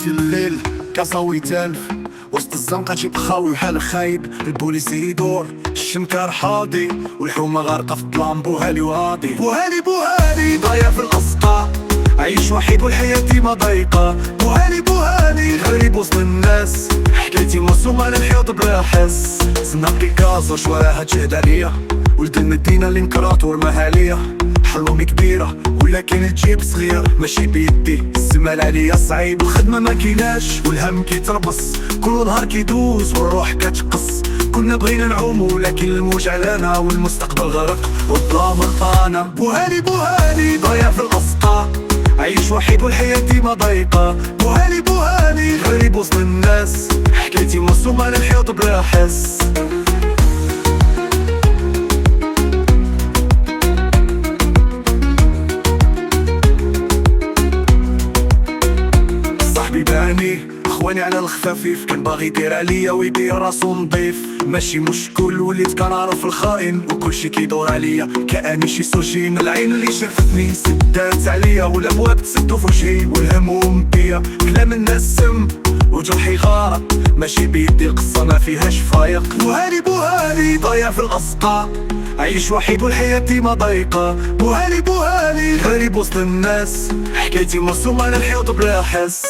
في الليل كاساوي تالف وسط الزنقة جيب خاوي وحال خايب. البوليس يدور الشنكار حاضي والحومة غارقة في الظلام. بوهالي وهادي بوهالي ضايع في الأسقاع، عايش وحيد والحياة ديما ضيقة. بوهالي غريب وسط الناس، حكايتي مرسومة للحياط بلا حس. سنا بيكازو شواراها تشهد عليا، ولد المدينة الانكراط والمهالية. حلومي كبيرة ولكن تجيب صغير، ماشي بيدي الزمال عليا صعيب. الخدمة ما كيناش والهم كيتربص، كل نهار كيدوز والروح كتقص. كنا بغينا نعوم ولكن الموج علانا، والمستقبل غرق والظلام رقانا. بوهالي ضايع في الأسقاع، عايش وحيد والحياة ديما ضيقة. بوهالي غريب وسط الناس، حكايتي مرسومة للحياط بلا حس. صاحبي باني اخواني على الخفافيف، كان باغي يدير عليا ويدير راسو نضيف. ماشي مشكل وليت كنعرف الخائن وكلشي كيدور عليا. كأني شي سوشين العين اللي شافتني سدات عليا، والابواب تسدو في وجهي والهموم بيا. كلام الناس سم وجرحي غارة، ماشي بيدي القصة ما فيهاش فايق. بوهالي ضايع في الأسقاع، عايش وحيد والحياة ديما ضيقة. بوهالي غريب وسط الناس، حكايتي مرسومة للحياط بلا حس.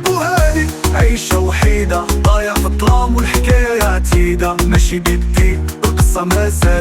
بوهالي عيشة وحيدة، ضايع في الظلام والحكاية عتيدة. ماشي بيدي القصة ما زالت